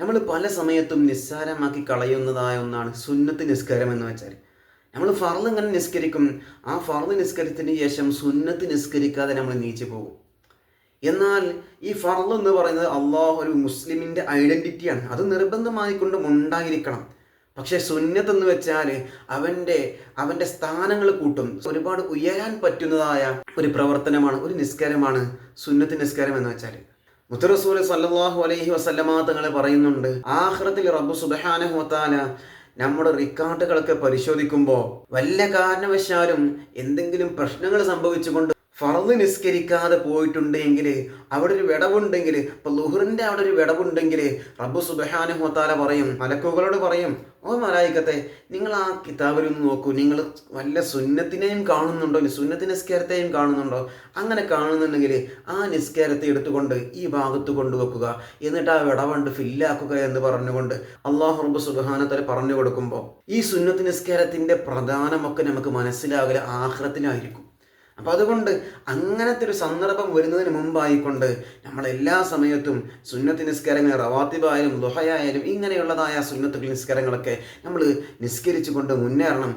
നമ്മൾ പല സമയത്തും നിസ്സാരമാക്കി കളയുന്നതായ ഒന്നാണ് സുന്നത്ത് നിസ്കാരം എന്ന് വെച്ചാൽ. നമ്മൾ ഫർള് ഇങ്ങനെ നിസ്കരിക്കും, ആ ഫർള് നിസ്കരിച്ചതിന് ശേഷം സുന്നത്ത് നിസ്കരിക്കാതെ നമ്മൾ നീച്ചു പോകും. എന്നാൽ ഈ ഫർള് എന്ന് പറയുന്നത് ഒരു മുസ്ലിമിൻ്റെ ഐഡൻറ്റിറ്റിയാണ്, അത് നിർബന്ധമായിക്കൊണ്ടും ഉണ്ടായിരിക്കണം. പക്ഷേ സുന്നത്ത് എന്ന് വെച്ചാൽ അവൻ്റെ സ്ഥാനങ്ങൾ കൂട്ടും, ഒരുപാട് ഉയരാൻ പറ്റുന്നതായ ഒരു പ്രവർത്തനമാണ്, ഒരു നിസ്കാരമാണ് സുന്നത്ത് നിസ്കാരം എന്ന് വെച്ചാൽ. മുത്തറസൂൽ സല്ലല്ലാഹു അലൈഹി വസല്ലമ തങ്ങൾ പറയുന്നുണ്ട്, ആഖിറത്തിൽ റബ്ബ് സുബ്ഹാനഹു വ തആല നമ്മുടെ റിക്കാർഡുകളൊക്കെ പരിശോധിക്കുമ്പോൾ വല്ല കാരണവശാലും എന്തെങ്കിലും പ്രശ്നങ്ങൾ സംഭവിച്ചുകൊണ്ട് ഫർദ് നിസ്കരിക്കാതെ പോയിട്ടുണ്ടെങ്കിൽ, അവിടെ ഒരു വിടവുണ്ടെങ്കിൽ, ഇപ്പം ലുഹറിൻ്റെ അവിടെ ഒരു വിടവുണ്ടെങ്കിൽ റബ്ബ് സുബ്ഹാനഹു വ തആല പറയും, മലക്കുകളോട് പറയും, ഓ മലായിക്കത്തെ, നിങ്ങൾ ആ കിതാബിലൊന്ന് നോക്കൂ, നിങ്ങൾ വല്ല സുന്നത്തിനെയും കാണുന്നുണ്ടോ, സുന്നത്തി നിസ്കാരത്തെയും കാണുന്നുണ്ടോ? അങ്ങനെ കാണുന്നുണ്ടെങ്കിൽ ആ നിസ്കാരത്തെ എടുത്തുകൊണ്ട് ഈ ഭാഗത്ത് കൊണ്ടുവെക്കുക, എന്നിട്ട് ആ വിടവുണ്ട് ഫില്ലാക്കുക എന്ന് പറഞ്ഞുകൊണ്ട് അള്ളാഹു റബ്ബ് സുബ്ഹാനഹു വ തആല പറഞ്ഞു കൊടുക്കുമ്പോൾ ഈ സുന്നത്തി നിസ്കാരത്തിൻ്റെ പ്രധാനമൊക്കെ നമുക്ക് മനസ്സിലാകൽ ആഖിറത്തിലായിരിക്കും. അപ്പോൾ അതുകൊണ്ട് അങ്ങനത്തെ ഒരു സന്ദർഭം വരുന്നതിന് മുമ്പായിക്കൊണ്ട് നമ്മൾ എല്ലാ സമയത്തും സുന്നത്ത് നിസ്കാരങ്ങൾ, റവാത്തിബായാലും ദുഹയായാലും ഇങ്ങനെയുള്ളതായ സുന്നത്ത് നിസ്കാരങ്ങളൊക്കെ നമ്മൾ നിസ്കരിച്ചു കൊണ്ട് മുന്നേറണം.